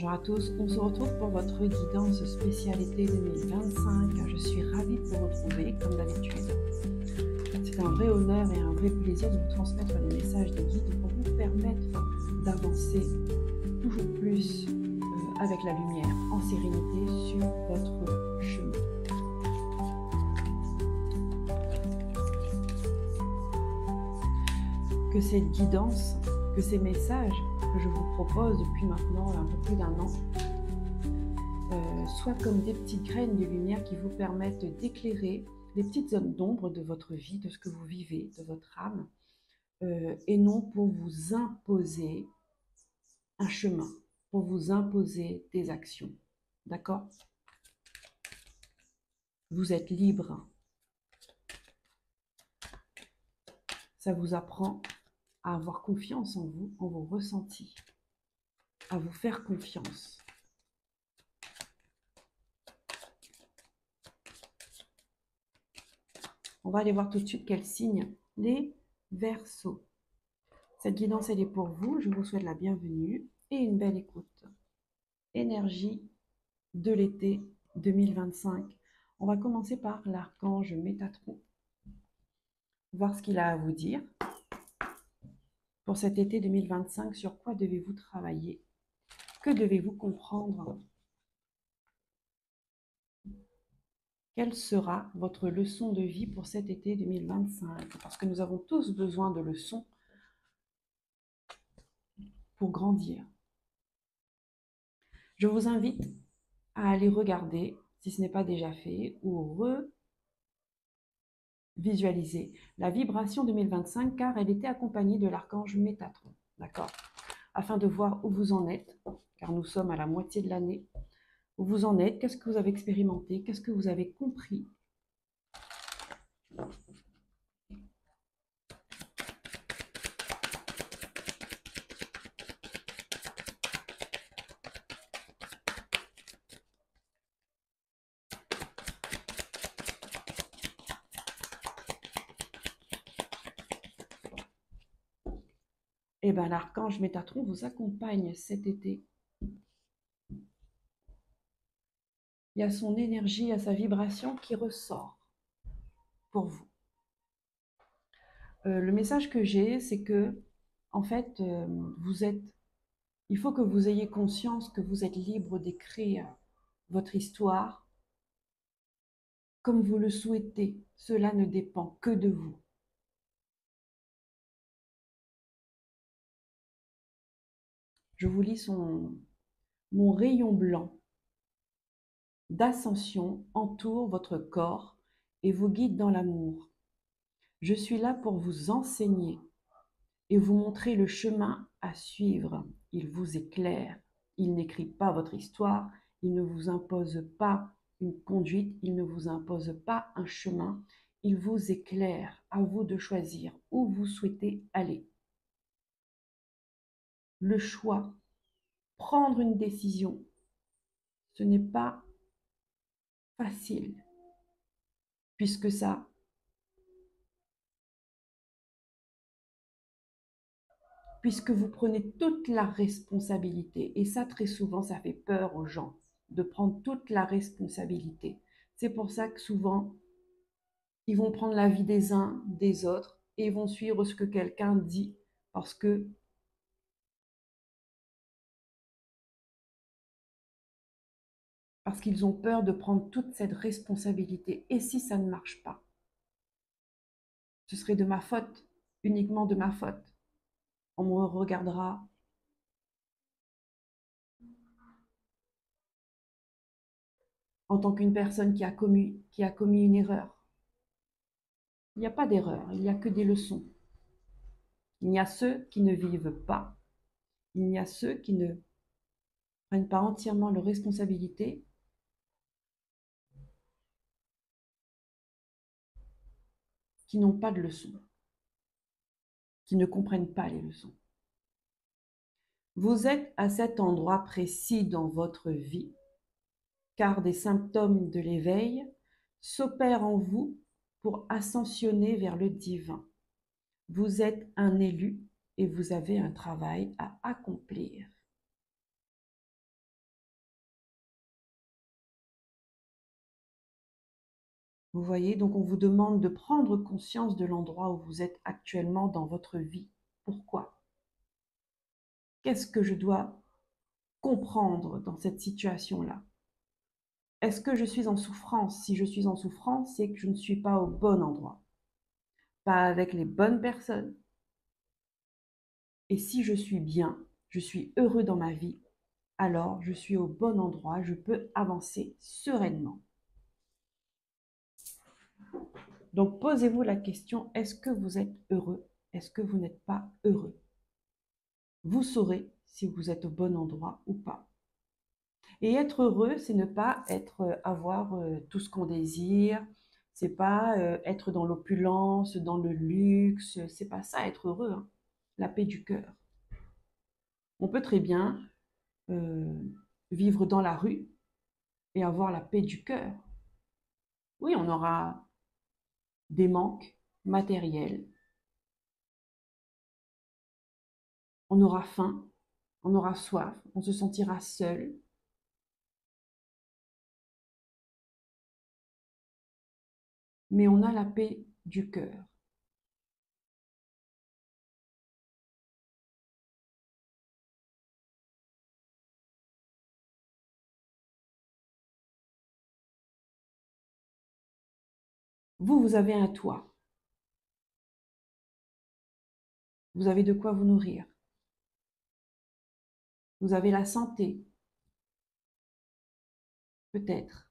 Bonjour à tous, on se retrouve pour votre guidance spécialité 2025. Je suis ravie de vous retrouver comme d'habitude. C'est un vrai honneur et un vrai plaisir de vous transmettre les messages des guides pour vous permettre d'avancer toujours plus avec la lumière, en sérénité sur votre chemin. Que cette guidance, que ces messages que je vous propose depuis maintenant un peu plus d'un an, soient comme des petites graines de lumière qui vous permettent d'éclairer les petites zones d'ombre de votre vie, de ce que vous vivez, de votre âme, et non pour vous imposer un chemin, pour vous imposer des actions. D'accord? Vous êtes libre. Ça vous apprend à avoir confiance en vous, en vos ressentis, à vous faire confiance. On va aller voir tout de suite quel signe. Les Verseaux. Cette guidance, elle est pour vous. Je vous souhaite la bienvenue et une belle écoute. Énergie de l'été 2025. On va commencer par l'archange Métatron. Voir ce qu'il a à vous dire. Pour cet été 2025, sur quoi devez-vous travailler? Que devez-vous comprendre? Quelle sera votre leçon de vie pour cet été 2025? Parce que nous avons tous besoin de leçons pour grandir. Je vous invite à aller regarder, si ce n'est pas déjà fait, ou visualiser la vibration 2025, car elle était accompagnée de l'archange Métatron. D'accord? Afin de voir où vous en êtes, car nous sommes à la moitié de l'année, où vous en êtes, qu'est-ce que vous avez expérimenté, qu'est-ce que vous avez compris. Eh bien, l'archange Métatron vous accompagne cet été. Il y a son énergie, il y a sa vibration qui ressort pour vous. Le message que j'ai, c'est que, en fait, il faut que vous ayez conscience que vous êtes libre d'écrire votre histoire comme vous le souhaitez. Cela ne dépend que de vous. Je vous lis mon rayon blanc d'ascension entoure votre corps et vous guide dans l'amour. Je suis là pour vous enseigner et vous montrer le chemin à suivre. Il vous éclaire. Il n'écrit pas votre histoire. Il ne vous impose pas une conduite. Il ne vous impose pas un chemin. Il vous éclaire. À vous de choisir où vous souhaitez aller. Le choix, prendre une décision, ce n'est pas facile, puisque puisque vous prenez toute la responsabilité. Et ça, très souvent, ça fait peur aux gens, de prendre toute la responsabilité. C'est pour ça que souvent, ils vont prendre l'avis des uns, des autres, et ils vont suivre ce que quelqu'un dit, parce qu'ils ont peur de prendre toute cette responsabilité. Et si ça ne marche pas? Ce serait de ma faute, uniquement de ma faute. On me regardera en tant qu'une personne qui a commis une erreur. Il n'y a pas d'erreur, il n'y a que des leçons. Il y a ceux qui ne vivent pas. Il y a ceux qui ne prennent pas entièrement leurs responsabilités, qui n'ont pas de leçons, qui ne comprennent pas les leçons. Vous êtes à cet endroit précis dans votre vie, car des symptômes de l'éveil s'opèrent en vous pour ascensionner vers le divin. Vous êtes un élu et vous avez un travail à accomplir. Vous voyez, donc on vous demande de prendre conscience de l'endroit où vous êtes actuellement dans votre vie. Pourquoi? Qu'est-ce que je dois comprendre dans cette situation-là? Est-ce que je suis en souffrance? Si je suis en souffrance, c'est que je ne suis pas au bon endroit, pas avec les bonnes personnes. Et si je suis bien, je suis heureux dans ma vie, alors je suis au bon endroit, je peux avancer sereinement. Donc posez-vous la question, est-ce que vous êtes heureux? Est-ce que vous n'êtes pas heureux? Vous saurez si vous êtes au bon endroit ou pas. Et être heureux, c'est ne pas avoir tout ce qu'on désire, c'est pas être dans l'opulence, dans le luxe, c'est pas ça être heureux, hein. La paix du cœur. On peut très bien euh, vivre dans la rue et avoir la paix du cœur. Oui, on aura des manques matériels, on aura faim, on aura soif, on se sentira seul, mais on a la paix du cœur. Vous, vous avez un toit, vous avez de quoi vous nourrir, vous avez la santé, peut-être.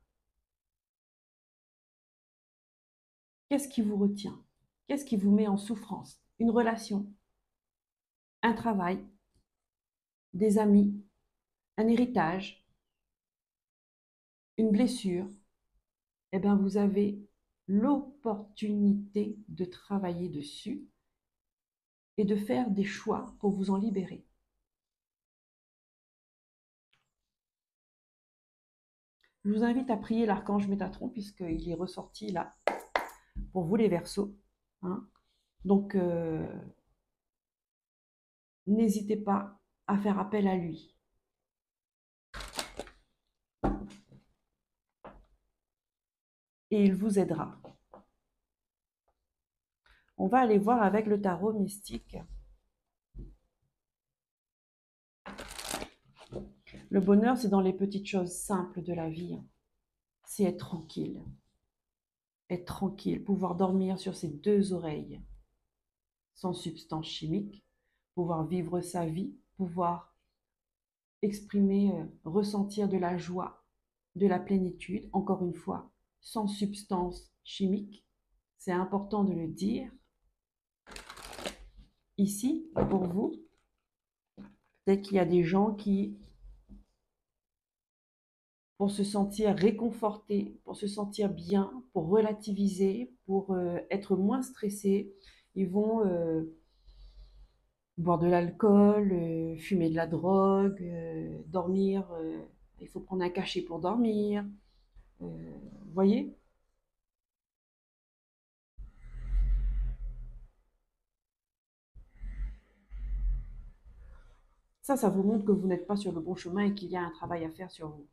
Qu'est-ce qui vous retient? Qu'est-ce qui vous met en souffrance? Une relation, un travail, des amis, un héritage, une blessure. Eh bien, vous avez l'opportunité de travailler dessus et de faire des choix pour vous en libérer. Je vous invite à prier l'archange Métatron puisqu'il est ressorti là pour vous les Verseaux, hein. Donc, n'hésitez pas à faire appel à lui. Et il vous aidera. On va aller voir avec le tarot mystique. Le bonheur, c'est dans les petites choses simples de la vie. C'est être tranquille. Être tranquille, pouvoir dormir sur ses deux oreilles, sans substance chimique, pouvoir vivre sa vie, pouvoir exprimer, ressentir de la joie, de la plénitude, encore une fois, sans substance chimique. C'est important de le dire. Ici, pour vous, peut-être qu'il y a des gens qui, pour se sentir réconfortés, pour se sentir bien, pour relativiser, pour être moins stressés, ils vont boire de l'alcool, fumer de la drogue, dormir. Il faut prendre un cachet pour dormir. Vous voyez? Ça vous montre que vous n'êtes pas sur le bon chemin et qu'il y a un travail à faire sur vous.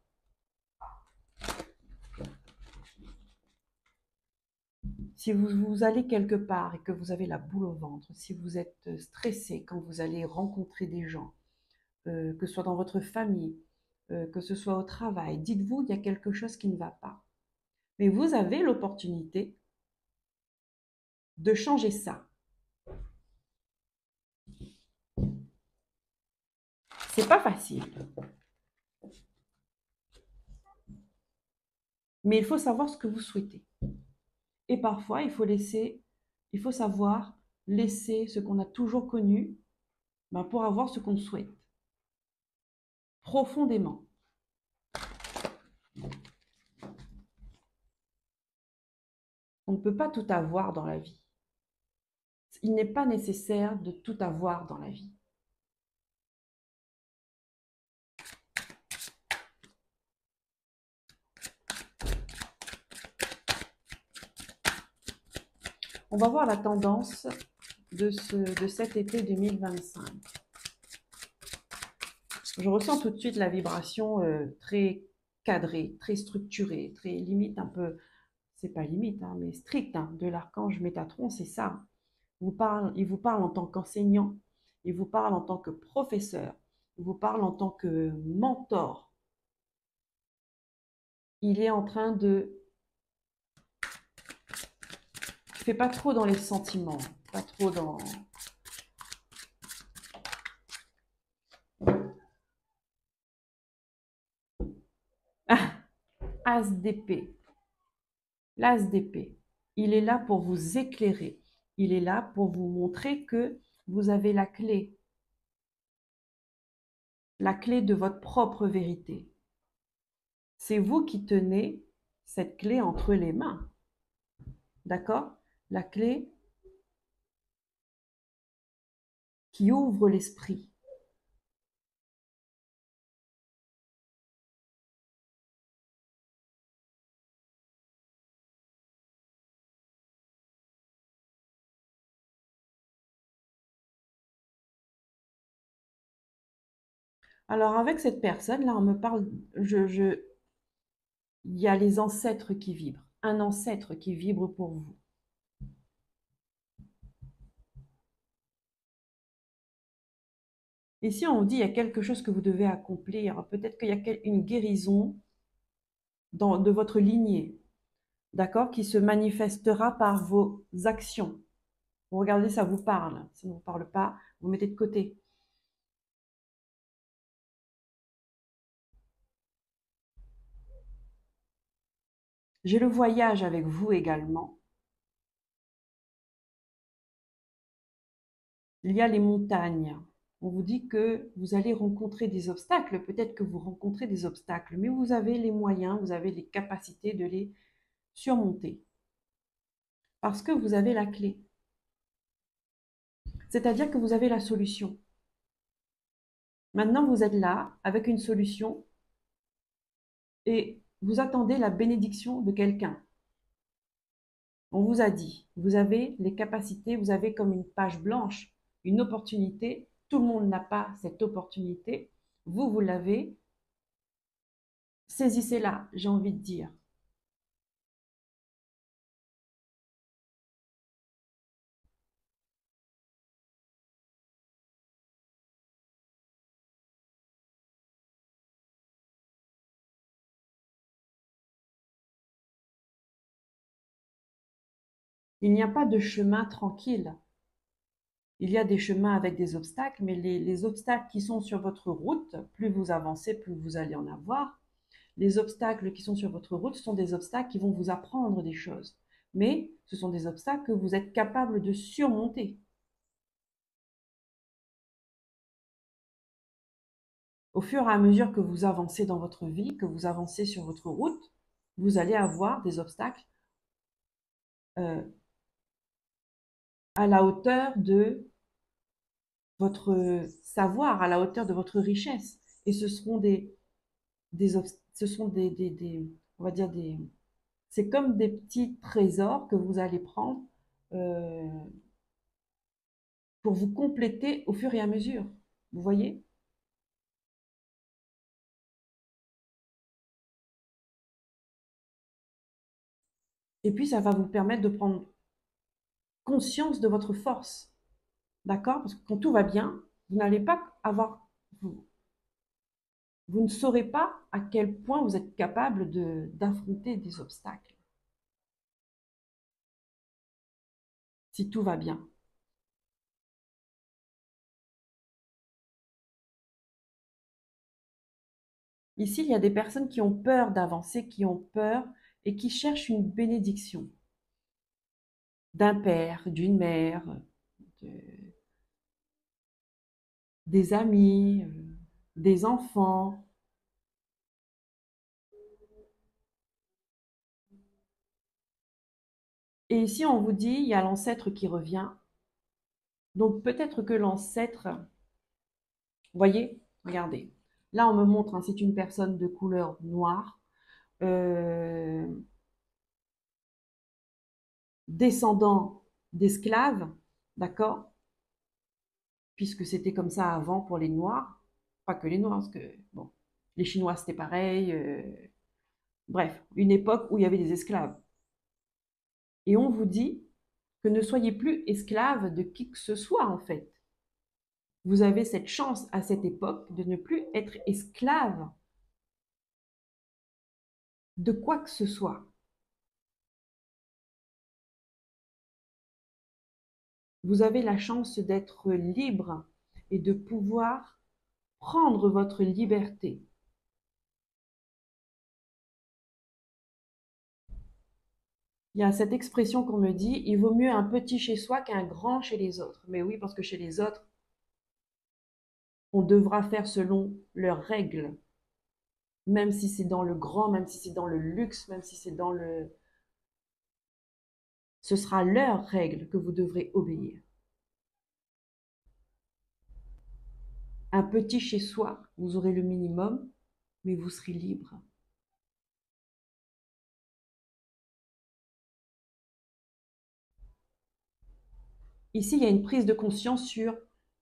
Si vous allez quelque part et que vous avez la boule au ventre, si vous êtes stressé quand vous allez rencontrer des gens, que ce soit dans votre famille, que ce soit au travail, dites-vous, il y a quelque chose qui ne va pas. Mais vous avez l'opportunité de changer ça. C'est pas facile, mais il faut savoir ce que vous souhaitez. Et parfois, il faut savoir laisser ce qu'on a toujours connu, ben, pour avoir ce qu'on souhaite profondément. On ne peut pas tout avoir dans la vie. Il n'est pas nécessaire de tout avoir dans la vie. On va voir la tendance de cet été 2025. Je ressens tout de suite la vibration très cadrée, très structurée, très limite un peu. c'est pas limite, hein, mais strict, hein, de l'archange Métatron, c'est ça. Il vous parle en tant qu'enseignant, il vous parle en tant que professeur, il vous parle en tant que mentor. Il est en train de... Fais pas trop dans les sentiments, pas trop dans... Ah, As d'épée. L'as d'épée. Il est là pour vous éclairer. Il est là pour vous montrer que vous avez la clé de votre propre vérité. C'est vous qui tenez cette clé entre les mains. D'accord? La clé qui ouvre l'esprit. Alors avec cette personne, là, on me parle, il y a les ancêtres qui vibrent. Un ancêtre qui vibre pour vous. Ici, on vous dit, il y a quelque chose que vous devez accomplir. Peut-être qu'il y a une guérison de votre lignée, d'accord, qui se manifestera par vos actions. Vous regardez, ça vous parle. Ça ne vous parle pas, vous mettez de côté. J'ai le voyage avec vous également. Il y a les montagnes. On vous dit que vous allez rencontrer des obstacles. Peut-être que vous rencontrez des obstacles, mais vous avez les moyens, vous avez les capacités de les surmonter. Parce que vous avez la clé. C'est-à-dire que vous avez la solution. Maintenant, vous êtes là avec une solution et vous attendez la bénédiction de quelqu'un. On vous a dit, vous avez les capacités, vous avez comme une page blanche, une opportunité. Tout le monde n'a pas cette opportunité. Vous, vous l'avez. Saisissez-la, j'ai envie de dire. Il n'y a pas de chemin tranquille. Il y a des chemins avec des obstacles, mais les obstacles qui sont sur votre route, plus vous avancez, plus vous allez en avoir. Les obstacles qui sont sur votre route sont des obstacles qui vont vous apprendre des choses. Mais ce sont des obstacles que vous êtes capable de surmonter. Au fur et à mesure que vous avancez dans votre vie, que vous avancez sur votre route, vous allez avoir des obstacles euh, à la hauteur de votre savoir, à la hauteur de votre richesse. Et ce seront ce sont on va dire c'est comme des petits trésors que vous allez prendre euh, pour vous compléter au fur et à mesure. Vous voyez? Et puis, ça va vous permettre de prendre conscience de votre force. D'accord? Parce que quand tout va bien, vous n'allez pas avoir, vous ne saurez pas à quel point vous êtes capable d'affronter des obstacles. Si tout va bien. Ici, il y a des personnes qui ont peur d'avancer, qui ont peur et qui cherchent une bénédiction d'un père, d'une mère, de- des amis, des enfants. Et ici, on vous dit, il y a l'ancêtre qui revient. Donc peut-être que l'ancêtre, vous voyez, regardez. Là, on me montre, hein, c'est une personne de couleur noire, euh, descendant d'esclaves, d'accord? Puisque c'était comme ça avant pour les Noirs. Pas que les Noirs, parce que, bon, les Chinois, c'était pareil. Bref, une époque où il y avait des esclaves. Et on vous dit que ne soyez plus esclave de qui que ce soit, en fait. Vous avez cette chance à cette époque de ne plus être esclave de quoi que ce soit. Vous avez la chance d'être libre et de pouvoir prendre votre liberté. Il y a cette expression qu'on me dit, il vaut mieux un petit chez soi qu'un grand chez les autres. Mais oui, parce que chez les autres, on devra faire selon leurs règles, même si c'est dans le grand, même si c'est dans le luxe, même si c'est dans le... Ce sera leurs règles que vous devrez obéir. Un petit chez soi, vous aurez le minimum, mais vous serez libre. Ici, il y a une prise de conscience sur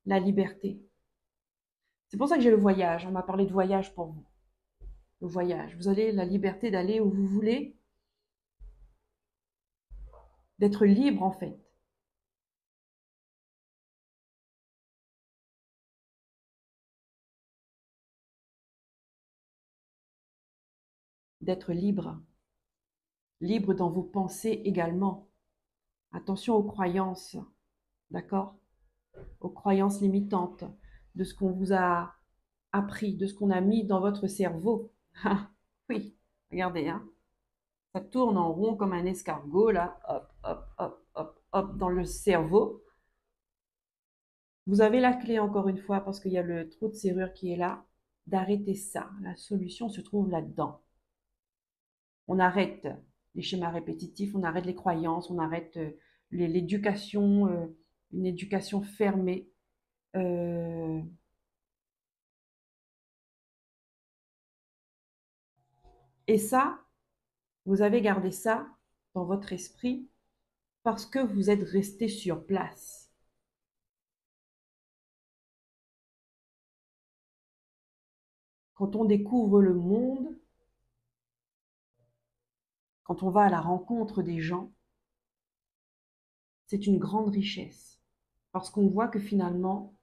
la liberté. C'est pour ça que j'ai le voyage. On m'a parlé de voyage pour vous. Le voyage. Vous avez la liberté d'aller où vous voulez, d'être libre en fait. D'être libre. Libre dans vos pensées également. Attention aux croyances, d'accord? Aux croyances limitantes, de ce qu'on vous a appris, de ce qu'on a mis dans votre cerveau. Ah, oui, regardez, hein. Ça tourne en rond comme un escargot, là. Hop, hop, hop, hop, hop, dans le cerveau. Vous avez la clé, encore une fois, parce qu'il y a le trou de serrure qui est là, d'arrêter ça. La solution se trouve là-dedans. On arrête les schémas répétitifs, on arrête les croyances, on arrête l'éducation, une éducation fermée. Euh, et ça, vous avez gardé ça dans votre esprit parce que vous êtes resté sur place. Quand on découvre le monde, quand on va à la rencontre des gens, c'est une grande richesse. Parce qu'on voit que finalement,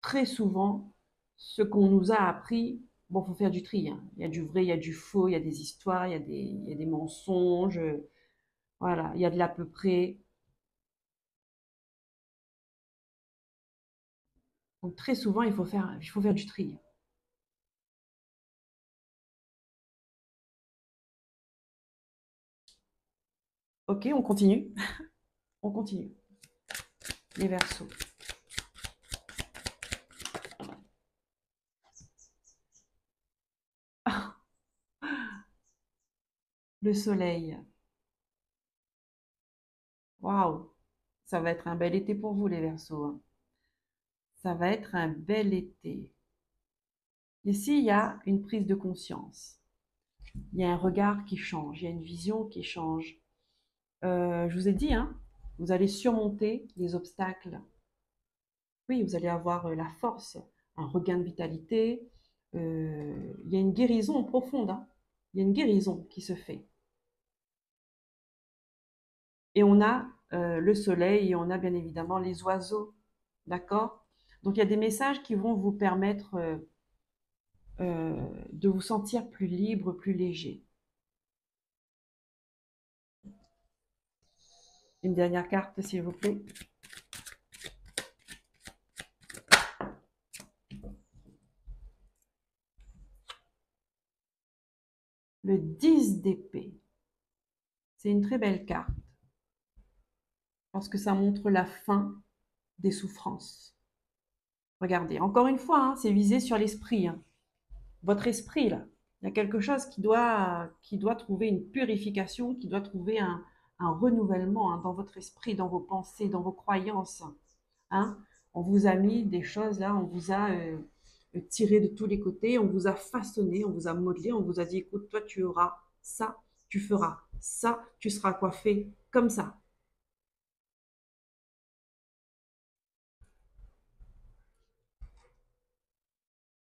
très souvent, ce qu'on nous a appris, bon, il faut faire du tri, hein. Il y a du vrai, il y a du faux, il y a des histoires, il y a des mensonges, voilà, il y a de l'à peu près. Donc très souvent, il faut faire du tri. Ok, on continue. On continue. Les versos. Le soleil. Waouh! Ça va être un bel été pour vous, les versos, hein. Ça va être un bel été. Ici, il y a une prise de conscience. Il y a un regard qui change. Il y a une vision qui change. Je vous ai dit, hein, vous allez surmonter les obstacles. Oui, vous allez avoir la force, un regain de vitalité. Il y a une guérison profonde, hein. Il y a une guérison qui se fait. Et on a le soleil et on a bien évidemment les oiseaux. D'accord? Donc il y a des messages qui vont vous permettre de vous sentir plus libre, plus léger. Une dernière carte, s'il vous plaît. Le 10 d'épée. C'est une très belle carte parce que ça montre la fin des souffrances. Regardez, encore une fois, hein, c'est visé sur l'esprit, hein. Votre esprit, là. Il y a quelque chose qui doit trouver une purification, qui doit trouver un renouvellement, hein, dans votre esprit, dans vos pensées, dans vos croyances, hein. On vous a mis des choses là, on vous a tiré de tous les côtés, on vous a façonné, on vous a modelé, on vous a dit, écoute, toi tu auras ça, tu feras ça, tu seras coiffé comme ça.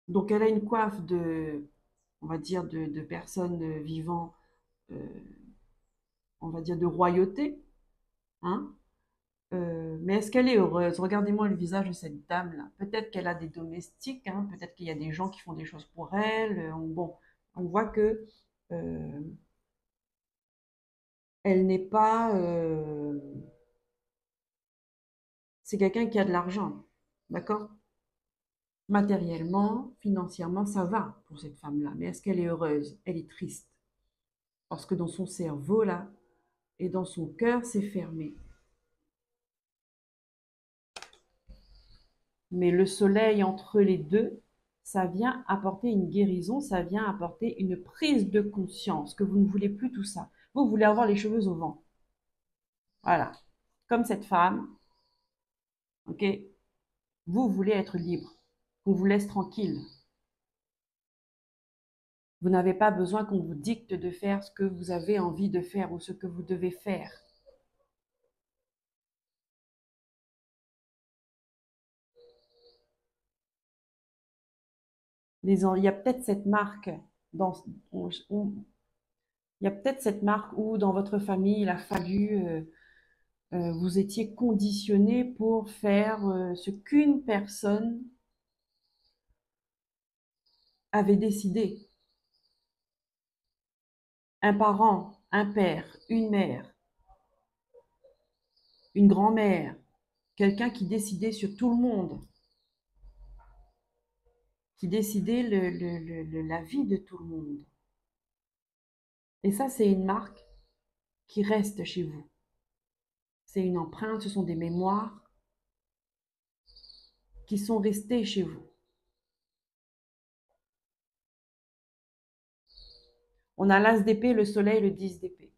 Donc elle a une coiffe on va dire, de personnes vivant, on va dire, de royauté, hein. Mais est-ce qu'elle est heureuse? Regardez-moi le visage de cette dame-là. Peut-être qu'elle a des domestiques, hein, peut-être qu'il y a des gens qui font des choses pour elle. Bon, on voit que euh, elle n'est pas... c'est quelqu'un qui a de l'argent, d'accord? Matériellement, financièrement, ça va pour cette femme-là. Mais est-ce qu'elle est heureuse? Elle est triste. Parce que dans son cerveau, là, et dans son cœur, c'est fermé. Mais le soleil entre les deux, ça vient apporter une guérison, ça vient apporter une prise de conscience que vous ne voulez plus tout ça. Vous voulez avoir les cheveux au vent. Voilà. Comme cette femme, ok? Vous voulez être libre. Qu'on vous laisse tranquille. Vous n'avez pas besoin qu'on vous dicte de faire ce que vous avez envie de faire ou ce que vous devez faire. Il y a peut-être cette marque dans, il y a peut-être cette marque où dans votre famille, il a fallu, vous étiez conditionné pour faire ce qu'une personne avait décidé. Un parent, un père, une mère, une grand-mère, quelqu'un qui décidait sur tout le monde, qui décidait la vie de tout le monde. Et ça, c'est une marque qui reste chez vous. C'est une empreinte, ce sont des mémoires qui sont restées chez vous. On a l'as d'épée, le soleil, le 10 d'épée.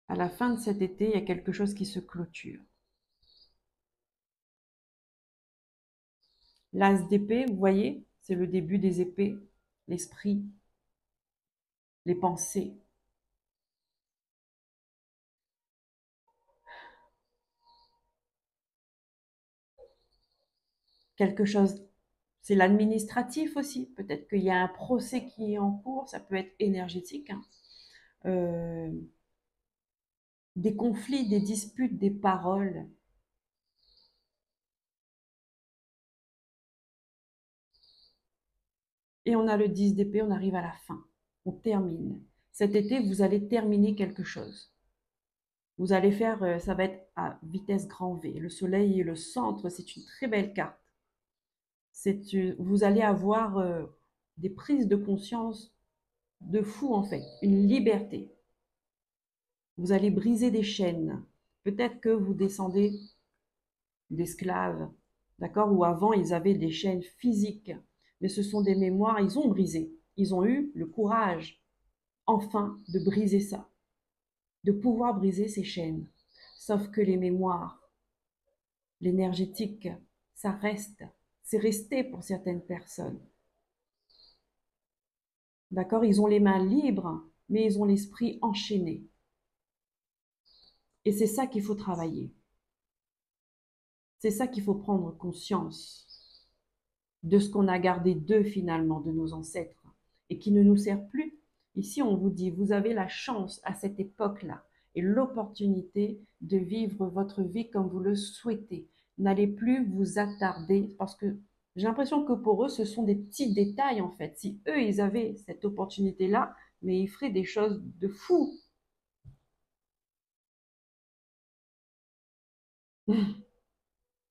À la fin de cet été, il y a quelque chose qui se clôture. L'as d'épée, vous voyez, c'est le début des épées, l'esprit, les pensées. Quelque chose, c'est l'administratif aussi. Peut-être qu'il y a un procès qui est en cours, ça peut être énergétique, hein. Euh, des conflits, des disputes, des paroles. Et on a le 10 d'épée, on arrive à la fin. On termine. Cet été, vous allez terminer quelque chose. Vous allez faire, ça va être à vitesse grand V. Le soleil et le centre, c'est une très belle carte. Vous allez avoir des prises de conscience de fou en fait, une liberté. Vous allez briser des chaînes. Peut-être que vous descendez d'esclaves, d'accord? Ou avant, ils avaient des chaînes physiques, mais ce sont des mémoires, ils ont brisé. Ils ont eu le courage, enfin, de briser ça, de pouvoir briser ces chaînes. Sauf que les mémoires, l'énergétique, ça reste. C'est resté pour certaines personnes. D'accord? Ils ont les mains libres, mais ils ont l'esprit enchaîné. Et c'est ça qu'il faut travailler. C'est ça qu'il faut prendre conscience de ce qu'on a gardé d'eux finalement, de nos ancêtres, et qui ne nous sert plus. Ici, on vous dit, vous avez la chance à cette époque-là et l'opportunité de vivre votre vie comme vous le souhaitez. N'allez plus vous attarder parce que j'ai l'impression que pour eux, ce sont des petits détails en fait. Si eux, ils avaient cette opportunité-là, mais ils feraient des choses de fou.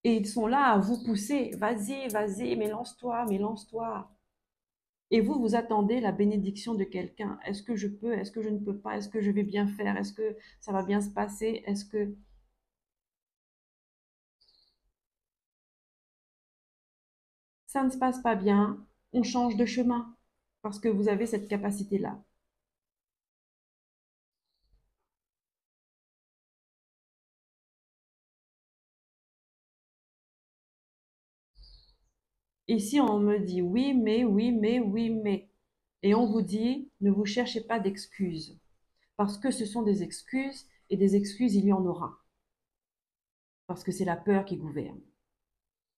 Et ils sont là à vous pousser. Vas-y, vas-y, mais lance-toi, mais lance-toi. Et vous, vous attendez la bénédiction de quelqu'un. Est-ce que je peux? Est-ce que je ne peux pas? Est-ce que je vais bien faire? Est-ce que ça va bien se passer? Est-ce que ça ne se passe pas bien? On change de chemin parce que vous avez cette capacité-là. Ici, on me dit oui, mais, oui, mais, oui, mais. Et on vous dit, ne vous cherchez pas d'excuses. Parce que ce sont des excuses et des excuses, il y en aura. Parce que c'est la peur qui gouverne.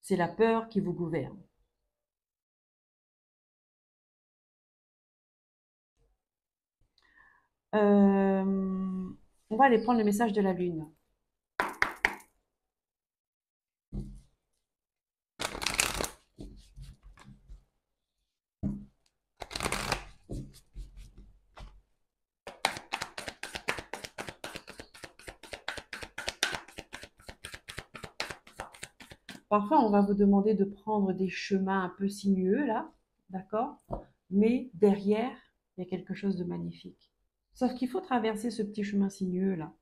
C'est la peur qui vous gouverne. On va aller prendre le message de la Lune. Parfois, on va vous demander de prendre des chemins un peu sinueux, là, d'accord? Mais derrière, il y a quelque chose de magnifique. Sauf qu'il faut traverser ce petit chemin sinueux, là.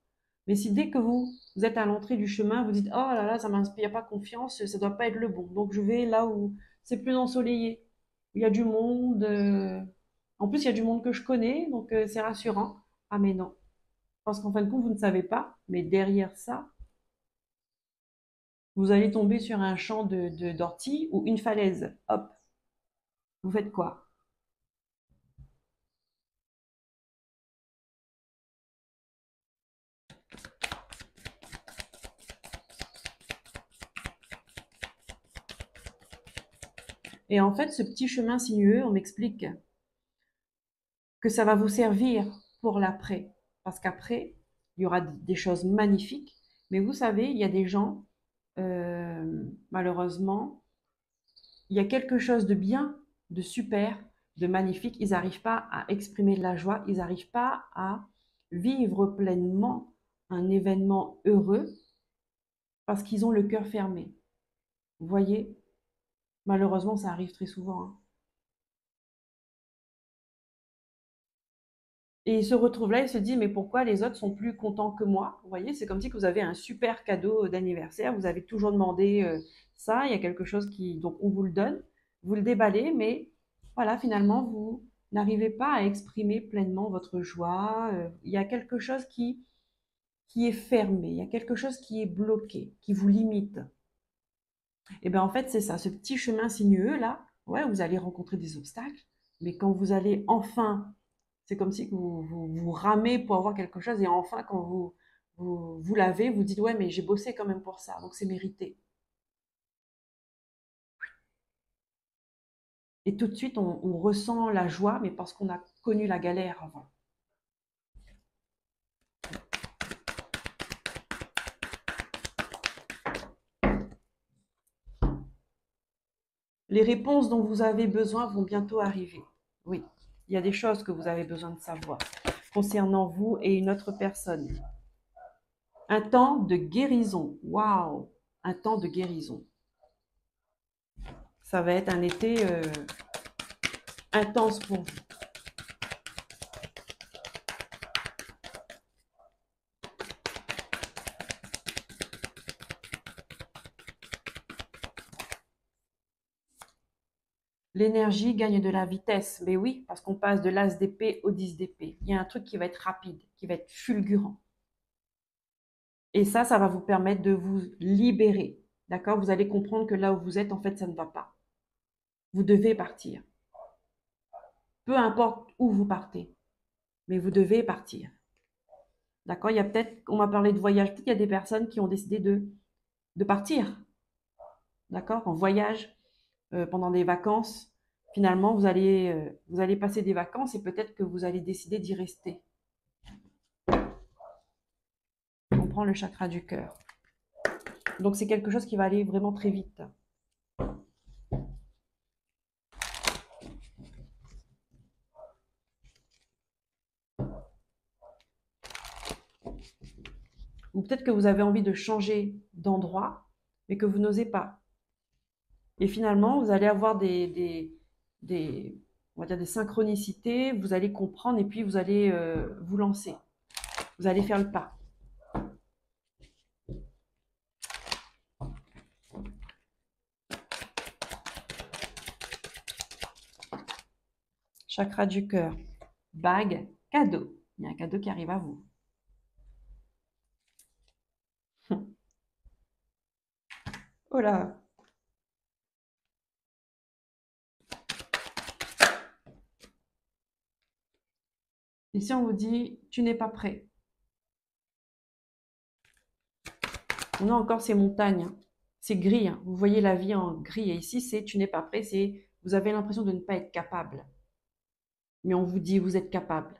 Mais si dès que vous êtes à l'entrée du chemin, vous dites, oh là là, ça m'inspire pas confiance, ça doit pas être le bon. Donc je vais là où c'est plus ensoleillé, où il y a du monde. En plus, il y a du monde que je connais, donc c'est rassurant. Ah mais non, parce qu'en fin de compte, vous ne savez pas, mais derrière ça, vous allez tomber sur un champ d'ortie ou une falaise. Hop, vous faites quoi? Et en fait, ce petit chemin sinueux, on m'explique que ça va vous servir pour l'après. Parce qu'après, il y aura des choses magnifiques. Mais vous savez, il y a des gens, malheureusement, il y a quelque chose de bien, de super, de magnifique. Ils n'arrivent pas à exprimer de la joie, ils n'arrivent pas à vivre pleinement un événement heureux parce qu'ils ont le cœur fermé. Vous voyez, malheureusement, ça arrive très souvent, hein. Et il se retrouve là, il se dit, mais pourquoi les autres sont plus contents que moi? Vous voyez, c'est comme si vous avez un super cadeau d'anniversaire, vous avez toujours demandé ça, il y a quelque chose qui, donc on vous le donne, vous le déballez, mais voilà, finalement, vous n'arrivez pas à exprimer pleinement votre joie. Il y a quelque chose qui est fermé, il y a quelque chose qui est bloqué, qui vous limite. Et bien en fait, c'est ça, ce petit chemin sinueux là, ouais, vous allez rencontrer des obstacles, mais quand vous allez enfin, c'est comme si vous ramez pour avoir quelque chose et enfin quand vous l'avez, vous dites ouais, mais j'ai bossé quand même pour ça, donc c'est mérité. Et tout de suite, on ressent la joie, mais parce qu'on a connu la galère avant. Les réponses dont vous avez besoin vont bientôt arriver. Oui, il y a des choses que vous avez besoin de savoir concernant vous et une autre personne. Un temps de guérison. Waouh! Un temps de guérison. Ça va être un été intense pour vous. L'énergie gagne de la vitesse. Mais oui, parce qu'on passe de l'as d'épée au 10 d'épée. Il y a un truc qui va être rapide, qui va être fulgurant. Et ça va vous permettre de vous libérer. D'accord? Vous allez comprendre que là où vous êtes, en fait, ça ne va pas. Vous devez partir. Peu importe où vous partez, mais vous devez partir. D'accord? Il y a peut-être, on m'a parlé de voyage, peut-être qu'il y a des personnes qui ont décidé de partir. D'accord? En voyage, pendant des vacances. Finalement, vous allez passer des vacances et peut-être que vous allez décider d'y rester. On prend le chakra du cœur. Donc, c'est quelque chose qui va aller vraiment très vite. Ou peut-être que vous avez envie de changer d'endroit, mais que vous n'osez pas. Et finalement, vous allez avoir on va dire des synchronicités, vous allez comprendre et puis vous allez vous lancer. Vous allez faire le pas. Chakra du cœur. Bague, cadeau. Il y a un cadeau qui arrive à vous. Oh là! Et si on vous dit, tu n'es pas prêt? On a encore ces montagnes, hein. C'est gris, hein. Vous voyez la vie en gris. Et ici, c'est tu n'es pas prêt, c'est vous avez l'impression de ne pas être capable. Mais on vous dit, vous êtes capable.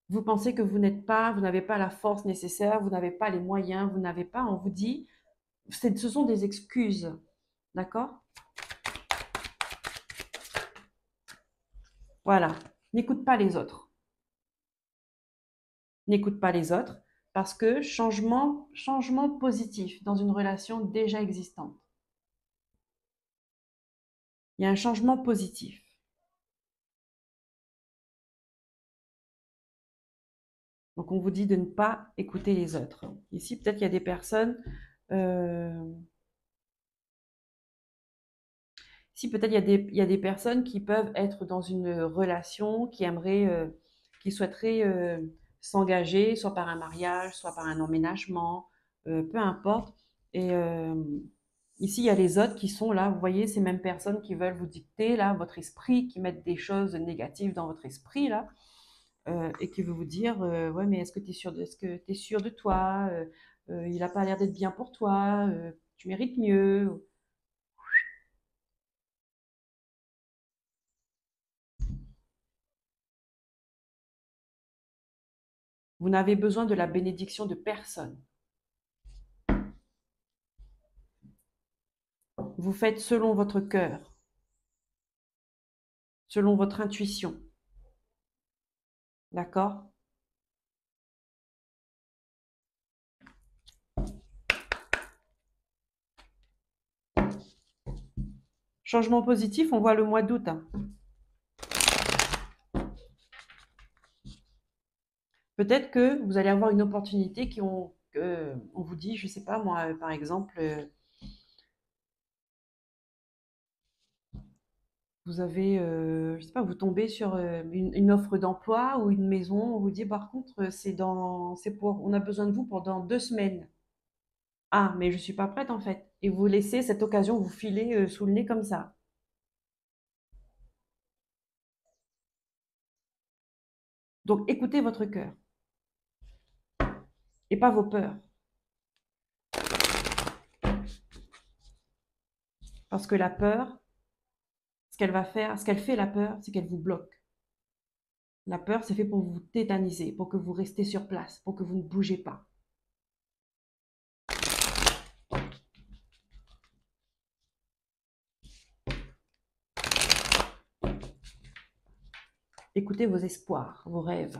Vous pensez que vous n'êtes pas, vous n'avez pas la force nécessaire, vous n'avez pas les moyens, vous n'avez pas, on vous dit, ce sont des excuses. D'accord? Voilà. N'écoute pas les autres. N'écoute pas les autres parce que changement positif dans une relation déjà existante. Il y a un changement positif. Donc, on vous dit de ne pas écouter les autres. Ici, peut-être qu'il y a des personnes. euh, Ici, peut-être il y a des personnes qui peuvent être dans une relation, qui souhaiteraient s'engager, soit par un mariage, soit par un emménagement, peu importe. Et ici, il y a les autres qui sont là. Vous voyez, ces mêmes personnes qui veulent vous dicter là votre esprit, qui mettent des choses négatives dans votre esprit là. Et qui veut vous dire ouais mais est-ce que tu es sûr est-ce que tu sûr de toi. Il n'a pas l'air d'être bien pour toi, tu mérites mieux. Vous n'avez besoin de la bénédiction de personne. Vous faites selon votre cœur, selon votre intuition. D'accord? Changement positif, on voit le mois d'août, hein. Peut-être que vous allez avoir une opportunité on vous dit, je ne sais pas moi, par exemple, vous avez, je sais pas, vous tombez sur une offre d'emploi ou une maison, on vous dit par contre, on a besoin de vous pendant 2 semaines. Ah, mais je suis pas prête en fait. Et vous laissez cette occasion vous filer sous le nez comme ça. Donc écoutez votre cœur et pas vos peurs. Parce que la peur, ce qu'elle va faire, ce qu'elle fait la peur, c'est qu'elle vous bloque. La peur, c'est fait pour vous tétaniser, pour que vous restez sur place, pour que vous ne bougez pas. Écoutez vos espoirs, vos rêves.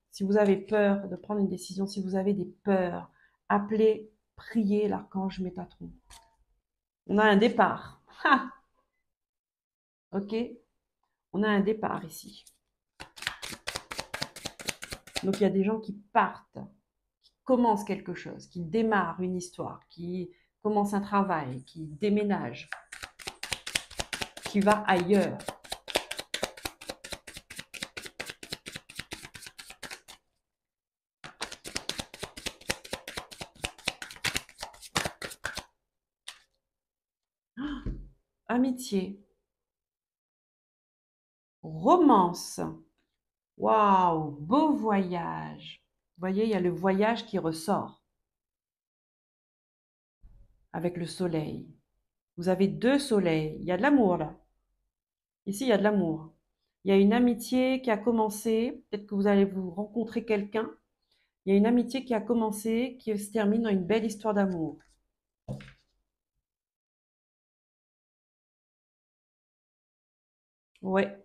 Si vous avez peur de prendre une décision, si vous avez des peurs, appelez, priez l'archange Métatron. On a un départ. Ha. Ok? On a un départ ici. Donc il y a des gens qui partent, qui commencent quelque chose, qui démarrent une histoire, qui commencent un travail, qui déménagent, qui va ailleurs. Amitié, romance. Waouh, beau voyage. Vous voyez, il y a le voyage qui ressort avec le soleil. Vous avez 2 soleils. Il y a de l'amour là. Ici, il y a de l'amour. Il y a une amitié qui a commencé. Peut-être que vous allez vous rencontrer quelqu'un. Il y a une amitié qui a commencé, qui se termine dans une belle histoire d'amour. Ouais,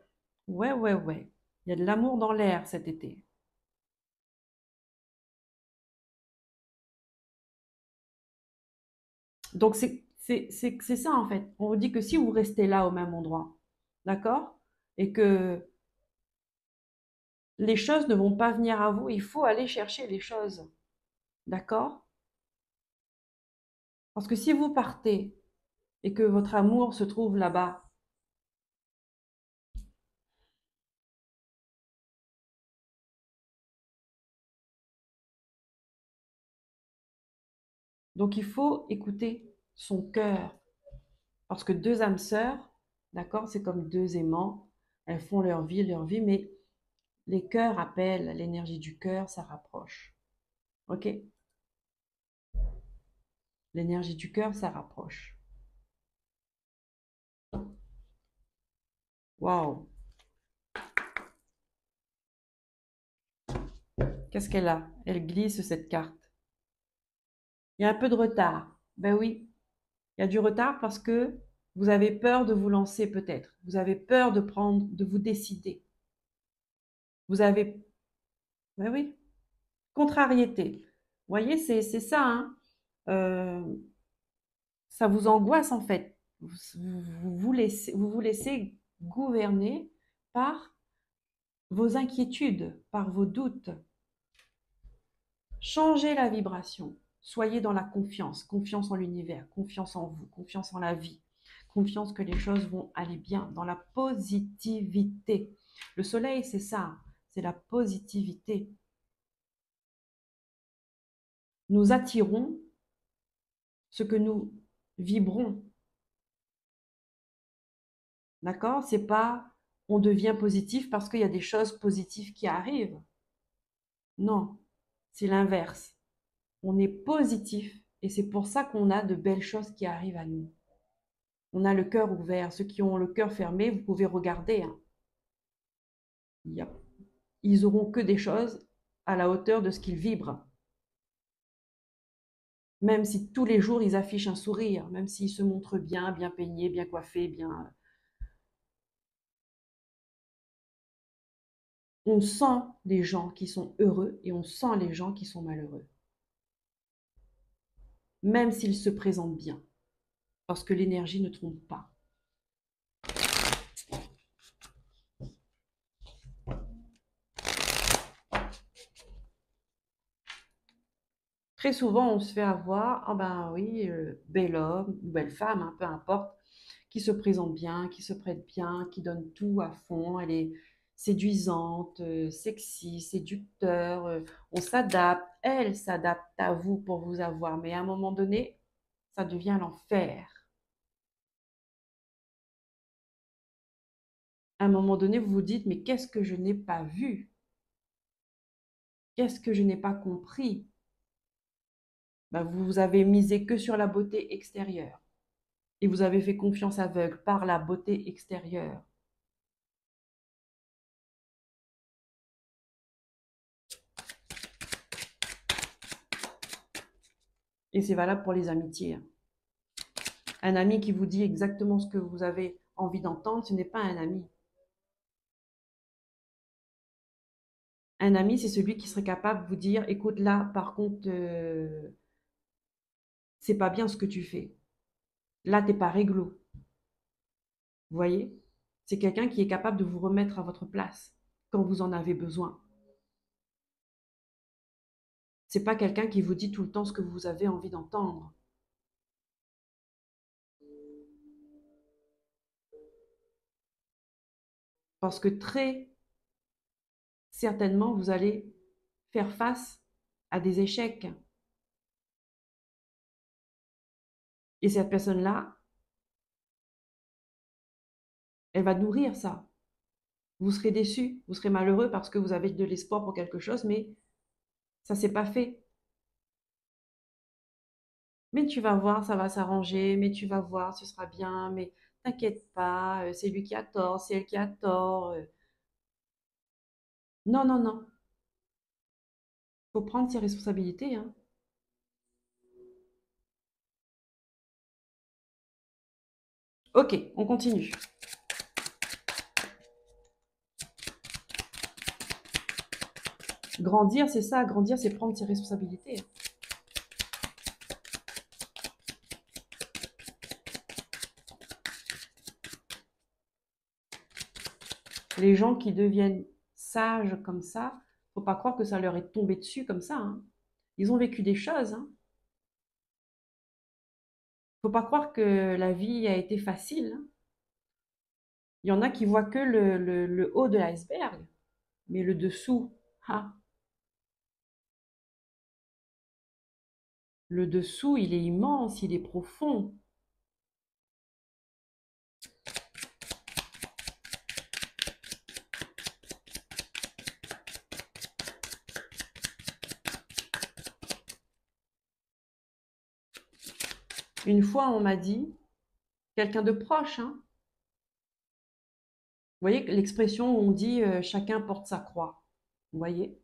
ouais, ouais, ouais. Il y a de l'amour dans l'air cet été. Donc, c'est ça en fait. On vous dit que si vous restez là au même endroit, d'accord? Et que les choses ne vont pas venir à vous, il faut aller chercher les choses, d'accord? Parce que si vous partez et que votre amour se trouve là-bas, donc il faut écouter son cœur. Parce que 2 âmes sœurs, d'accord, c'est comme 2 aimants, elles font leur vie, mais les cœurs appellent, l'énergie du cœur, ça rapproche. Ok? L'énergie du cœur, ça rapproche. Waouh. Qu'est-ce qu'elle a? Elle glisse cette carte. Il y a un peu de retard. Ben oui, il y a du retard parce que vous avez peur de vous lancer peut-être. Vous avez peur de prendre, de vous décider. Vous avez, ben oui, contrariété. Vous voyez, c'est ça, hein. Euh, Ça vous angoisse en fait. Vous vous laissez gouverner par vos inquiétudes, par vos doutes. Changez la vibration. Soyez dans la confiance, confiance en l'univers, confiance en vous, confiance en la vie, confiance que les choses vont aller bien, dans la positivité. Le soleil, c'est ça, c'est la positivité. Nous attirons ce que nous vibrons. D'accord? C'est pas on devient positif parce qu'il y a des choses positives qui arrivent. Non, c'est l'inverse. On est positif et c'est pour ça qu'on a de belles choses qui arrivent à nous. On a le cœur ouvert. Ceux qui ont le cœur fermé, vous pouvez regarder, hein. Il y a- Ils auront que des choses à la hauteur de ce qu'ils vibrent. Même si tous les jours ils affichent un sourire, même s'ils se montrent bien, bien peignés, bien coiffés, bien. On sent les gens qui sont heureux et on sent les gens qui sont malheureux. Même s'ils se présentent bien. Parce que l'énergie ne trompe pas. Très souvent, on se fait avoir, ah ben oui, bel homme ou belle femme, hein, peu importe, qui se présente bien, qui se prête bien, qui donne tout à fond, elle est séduisante, sexy, séducteur, on s'adapte, elle s'adapte à vous pour vous avoir, mais à un moment donné, ça devient l'enfer. À un moment donné, vous vous dites, mais qu'est-ce que je n'ai pas vu? Qu'est-ce que je n'ai pas compris? Ben, vous avez misé que sur la beauté extérieure et vous avez fait confiance aveugle par la beauté extérieure. Et c'est valable pour les amitiés, hein. Un ami qui vous dit exactement ce que vous avez envie d'entendre, ce n'est pas un ami. Un ami, c'est celui qui serait capable de vous dire, écoute, là, par contre, c'est pas bien ce que tu fais. Là, t'es pas réglo. Vous voyez? C'est quelqu'un qui est capable de vous remettre à votre place quand vous en avez besoin. C'est pas quelqu'un qui vous dit tout le temps ce que vous avez envie d'entendre. Parce que très certainement, vous allez faire face à des échecs. Et cette personne-là, elle va nourrir ça. Vous serez déçu, vous serez malheureux parce que vous avez de l'espoir pour quelque chose, mais ça s'est pas fait. Mais tu vas voir, ça va s'arranger, mais tu vas voir, ce sera bien, mais t'inquiète pas, c'est lui qui a tort, c'est elle qui a tort. Non, non, non. Faut prendre ses responsabilités, hein. Ok, on continue. Grandir, c'est ça, grandir, c'est prendre ses responsabilités. Les gens qui deviennent sages comme ça, faut pas croire que ça leur est tombé dessus comme ça, hein. Ils ont vécu des choses, hein. Faut pas croire que la vie a été facile, hein. Il y en a qui voient que le haut de l'iceberg, mais le dessous, ah, le dessous, il est immense, il est profond. Une fois, on m'a dit, quelqu'un de proche, hein, Vous voyez l'expression où on dit chacun porte sa croix. Vous voyez?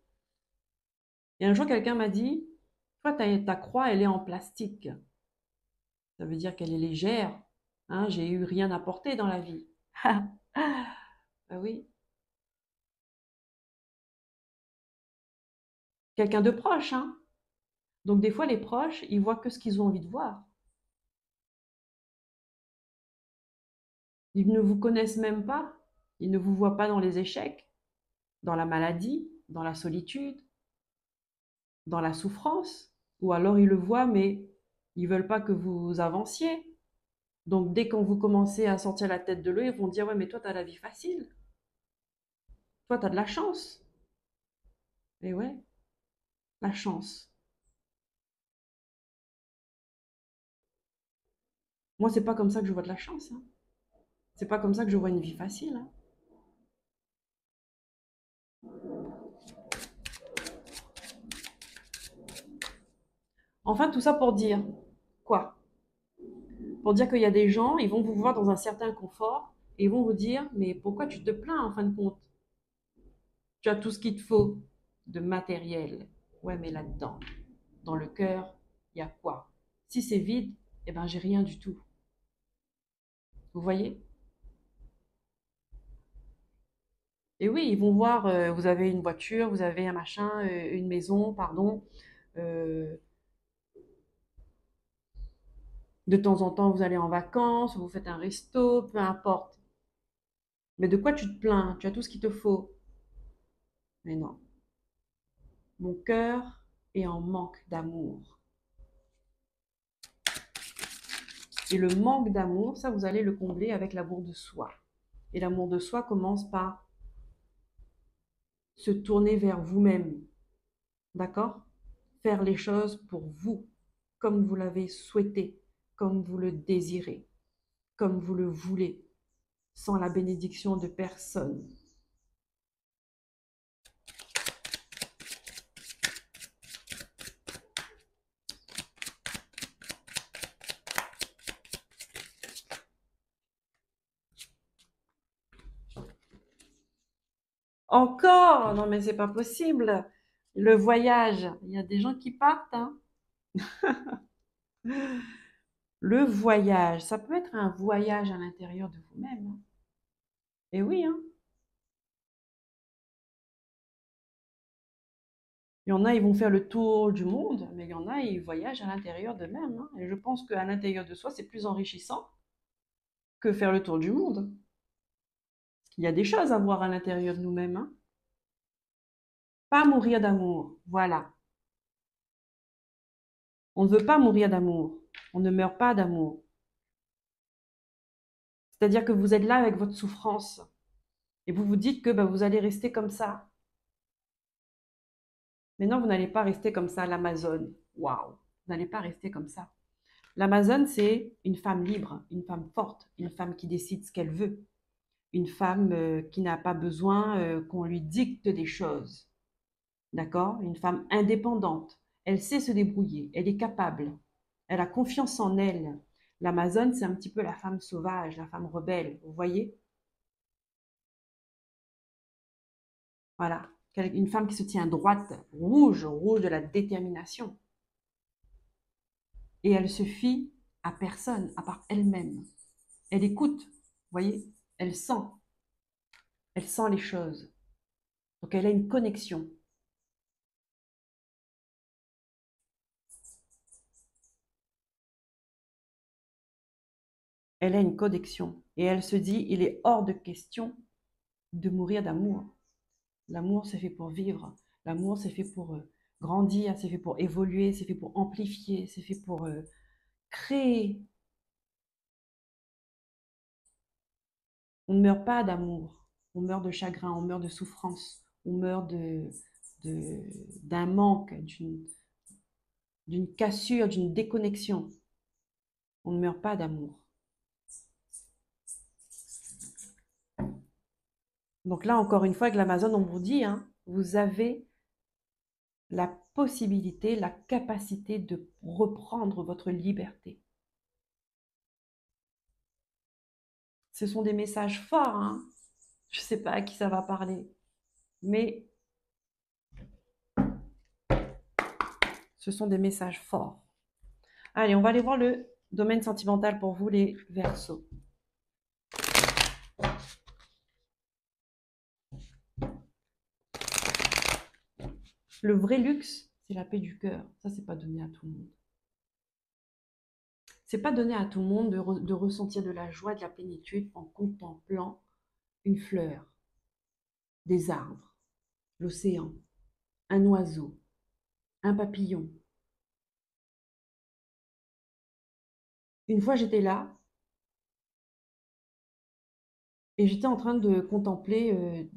Et un jour, quelqu'un m'a dit, toi, ta croix, elle est en plastique. Ça veut dire qu'elle est légère. Hein, j'ai eu rien à porter dans la vie. Ah oui. Quelqu'un de proche, hein. Donc des fois, les proches, ils voient que ce qu'ils ont envie de voir. Ils ne vous connaissent même pas. Ils ne vous voient pas dans les échecs, dans la maladie, dans la solitude, dans la souffrance. Ou alors ils le voient, mais ils veulent pas que vous avanciez. Donc dès qu'on vous commencez à sortir la tête de l'eau, ils vont dire, ouais, mais toi, tu as la vie facile. Toi, tu as de la chance. Et ouais, la chance. Moi, c'est pas comme ça que je vois de la chance, hein. C'est pas comme ça que je vois une vie facile, hein. Enfin, tout ça pour dire quoi? Pour dire qu'il y a des gens, ils vont vous voir dans un certain confort et ils vont vous dire, mais pourquoi tu te plains en fin de compte? Tu as tout ce qu'il te faut de matériel. Ouais, mais là-dedans, dans le cœur, il y a quoi? Si c'est vide, eh ben j'ai rien du tout. Vous voyez? Et oui, ils vont voir, vous avez une voiture, vous avez un machin, une maison, pardon. euh, de temps en temps, vous allez en vacances, vous faites un resto, peu importe. Mais de quoi tu te plains? Tu as tout ce qu'il te faut. Mais non, mon cœur est en manque d'amour. Et le manque d'amour, ça, vous allez le combler avec l'amour de soi. Et l'amour de soi commence par se tourner vers vous-même. D'accord? Faire les choses pour vous, comme vous l'avez souhaité, comme vous le désirez, comme vous le voulez, sans la bénédiction de personne. Encore? Non, mais c'est pas possible. Le voyage, il y a des gens qui partent, hein. Le voyage, ça peut être un voyage à l'intérieur de vous-même, hein. Et oui, hein. Il y en a, ils vont faire le tour du monde, mais il y en a, ils voyagent à l'intérieur d'eux-mêmes, hein. Et je pense qu'à l'intérieur de soi, c'est plus enrichissant que faire le tour du monde. Il y a des choses à voir à l'intérieur de nous-mêmes, hein. Pas mourir d'amour, voilà. On ne veut pas mourir d'amour. On ne meurt pas d'amour. C'est-à-dire que vous êtes là avec votre souffrance et vous vous dites que ben, vous allez rester comme ça. Mais non, vous n'allez pas rester comme ça, l'Amazone. Waouh, vous n'allez pas rester comme ça. L'Amazone, c'est une femme libre, une femme forte, une femme qui décide ce qu'elle veut, une femme qui n'a pas besoin qu'on lui dicte des choses. D'accord? Une femme indépendante. Elle sait se débrouiller, elle est capable, elle a confiance en elle. L'Amazone, c'est un petit peu la femme sauvage, la femme rebelle, vous voyez? Voilà. Une femme qui se tient droite, rouge, rouge de la détermination. Et elle se fie à personne, à part elle-même. Elle écoute, vous voyez? Elle sent les choses. Donc elle a une connexion. Elle a une connexion. Et elle se dit, il est hors de question de mourir d'amour. L'amour, c'est fait pour vivre. L'amour, c'est fait pour grandir, c'est fait pour évoluer, c'est fait pour amplifier, c'est fait pour créer. On ne meurt pas d'amour. On meurt de chagrin, on meurt de souffrance, on meurt d'un manque, d'une cassure, d'une déconnexion. On ne meurt pas d'amour. Donc là, encore une fois, avec l'Amazon, on vous dit, hein, vous avez la possibilité, la capacité de reprendre votre liberté. Ce sont des messages forts, hein. Je ne sais pas à qui ça va parler, mais ce sont des messages forts. Allez, on va aller voir le domaine sentimental pour vous, les Verseaux. Le vrai luxe, c'est la paix du cœur. Ça, c'est pas donné à tout le monde. C'est pas donné à tout le monde de ressentir de la joie, de la plénitude en contemplant une fleur, des arbres, l'océan, un oiseau, un papillon. Une fois, j'étais là et j'étais en train de contempler,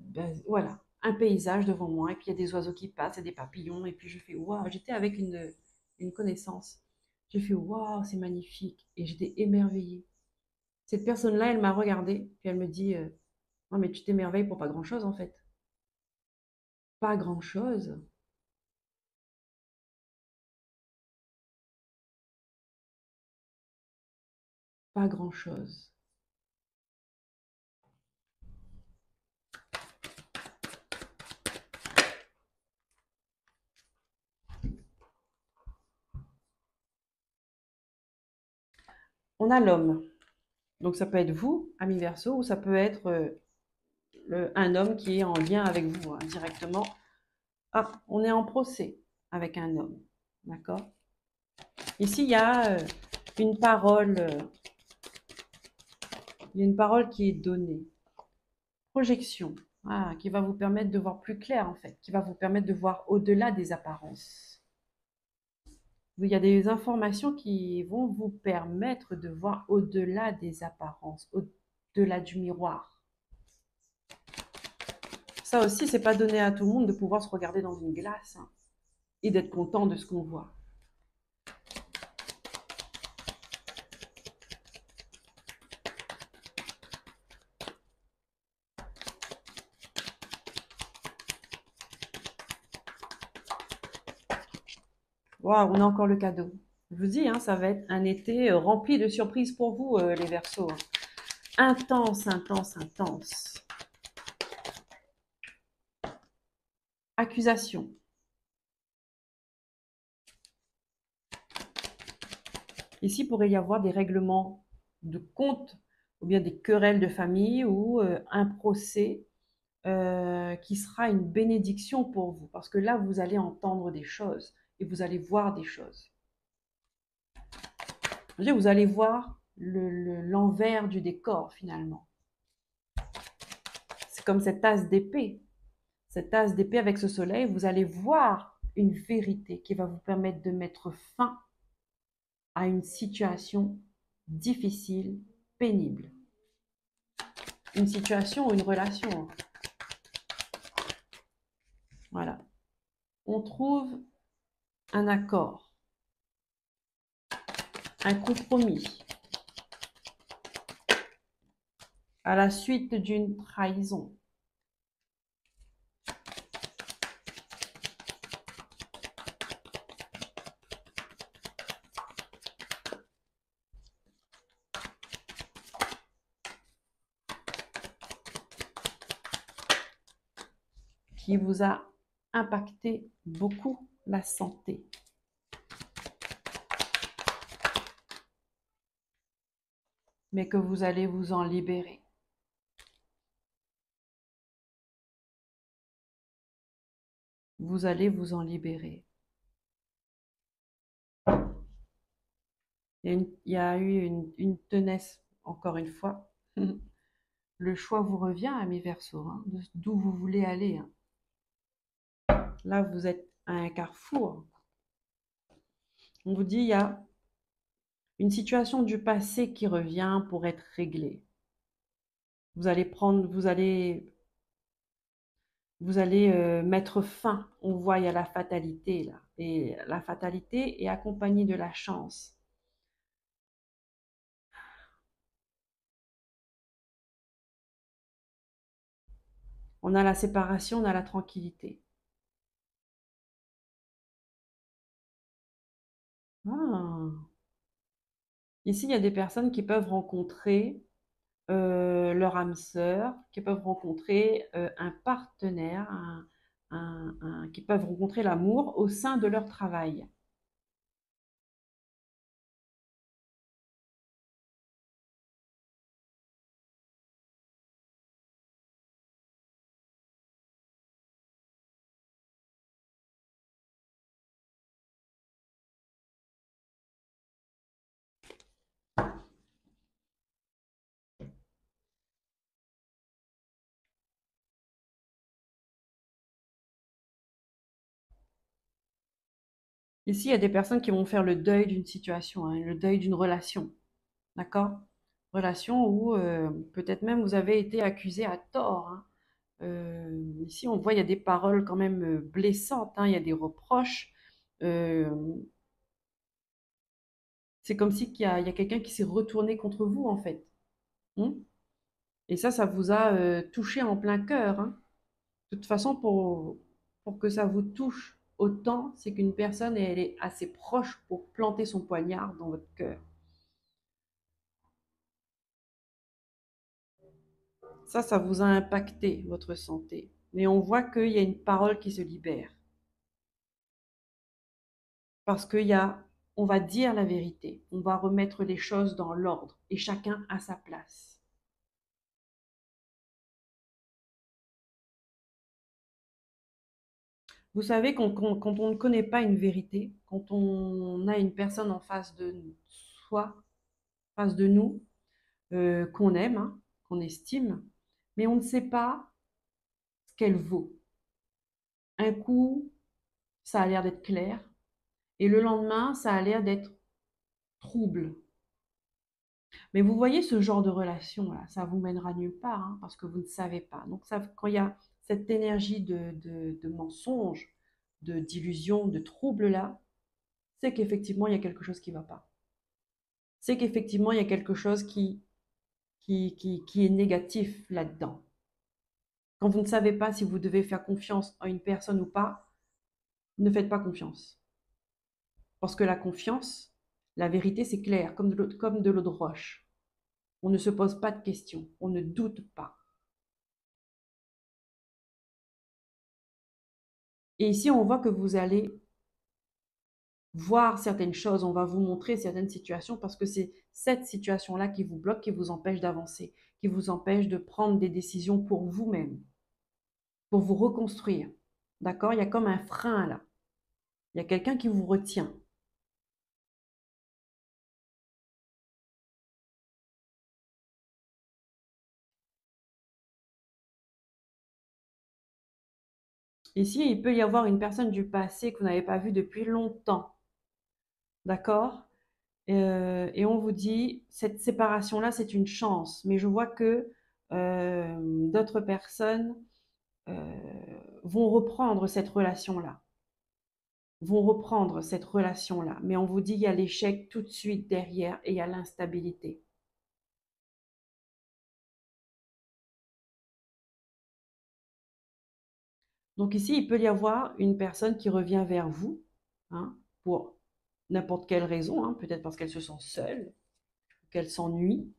voilà, un paysage devant moi. Et puis il y a des oiseaux qui passent et des papillons. Et puis je fais waouh. J'étais avec une connaissance. J'ai fait waouh, c'est magnifique. Et j'étais émerveillée. Cette personne-là, elle m'a regardée, puis elle me dit non, mais tu t'émerveilles pour pas grand-chose en fait. Pas grand-chose. Pas grand-chose. On a l'homme. Donc ça peut être vous, ami Verseau, ou ça peut être un homme qui est en lien avec vous directement. Ah, on est en procès avec un homme. D'accord. Ici, une parole, il y a une parole qui est donnée. Projection, qui va vous permettre de voir plus clair en fait, qui va vous permettre de voir au-delà des apparences. Il y a des informations qui vont vous permettre de voir au-delà des apparences, au-delà du miroir. Ça aussi, c'est pas donné à tout le monde de pouvoir se regarder dans une glace et d'être content de ce qu'on voit. Waouh, on a encore le cadeau. Je vous dis, ça va être un été rempli de surprises pour vous, les Verseaux. Intense, intense, intense. Accusation. Ici, il pourrait y avoir des règlements de compte ou bien des querelles de famille ou un procès qui sera une bénédiction pour vous. Parce que là, vous allez entendre des choses et vous allez voir des choses. Vous allez voir l'envers du décor finalement. C'est comme cette tasse d'épée. Cette tasse d'épée avec ce soleil, vous allez voir une vérité qui va vous permettre de mettre fin à une situation difficile, pénible. Une situation ou une relation. Voilà. On trouve un accord, un compromis à la suite d'une trahison. Qui vous a impacté beaucoup la santé. Mais que vous allez vous en libérer. Vous allez vous en libérer. Il y a eu une tenace, encore une fois. Le choix vous revient, amis Verseaux, d'où vous voulez aller. Là, vous êtes à un carrefour. On vous dit, il y a une situation du passé qui revient pour être réglée. Vous allez mettre fin. On voit, il y a la fatalité là. Et la fatalité est accompagnée de la chance. On a la séparation, on a la tranquillité. Ah. Ici, il y a des personnes qui peuvent rencontrer leur âme sœur, qui peuvent rencontrer un partenaire, qui peuvent rencontrer l'amour au sein de leur travail. Ici, il y a des personnes qui vont faire le deuil d'une situation, hein, le deuil d'une relation, d'accord? Relation où peut-être même vous avez été accusé à tort, hein. Ici, on voit, il y a des paroles quand même blessantes, hein, il y a des reproches. Euh, c'est comme si il y a quelqu'un qui s'est retourné contre vous, en fait. Hein. Et ça vous a touché en plein cœur, hein. De toute façon, pour que ça vous touche autant, c'est qu'une personne, elle est assez proche pour planter son poignard dans votre cœur. Ça vous a impacté, votre santé. Mais on voit qu'il y a une parole qui se libère. Parce on va dire la vérité. On va remettre les choses dans l'ordre et chacun à sa place. Vous savez, quand on ne connaît pas une vérité, quand on a une personne en face de soi, en face de nous, qu'on aime, hein, qu'on estime, mais on ne sait pas ce qu'elle vaut. Un coup, ça a l'air d'être clair, et le lendemain, ça a l'air d'être trouble. Mais vous voyez ce genre de relation-là, ça vous mènera nulle part, hein, parce que vous ne savez pas. Donc ça, quand il y a cette énergie de mensonge, d'illusion, de trouble-là, c'est qu'effectivement, il y a quelque chose qui ne va pas. C'est qu'effectivement, il y a quelque chose qui est négatif là-dedans. Quand vous ne savez pas si vous devez faire confiance à une personne ou pas, ne faites pas confiance. Parce que la confiance, la vérité, c'est clair, comme de l'eau de roche. On ne se pose pas de questions, on ne doute pas. Et ici, on voit que vous allez voir certaines choses, on va vous montrer certaines situations parce que c'est cette situation-là qui vous bloque, qui vous empêche d'avancer, qui vous empêche de prendre des décisions pour vous-même, pour vous reconstruire. D'accord? Il y a comme un frein là. Il y a quelqu'un qui vous retient. Ici, il peut y avoir une personne du passé que vous n'avez pas vue depuis longtemps. D'accord? Et on vous dit, cette séparation-là, c'est une chance. Mais je vois que d'autres personnes vont reprendre cette relation-là. Vont reprendre cette relation-là. Mais on vous dit, il y a l'échec tout de suite derrière et il y a l'instabilité. Donc ici, il peut y avoir une personne qui revient vers vous, hein, pour n'importe quelle raison, hein, peut-être parce qu'elle se sent seule, qu'elle s'ennuie.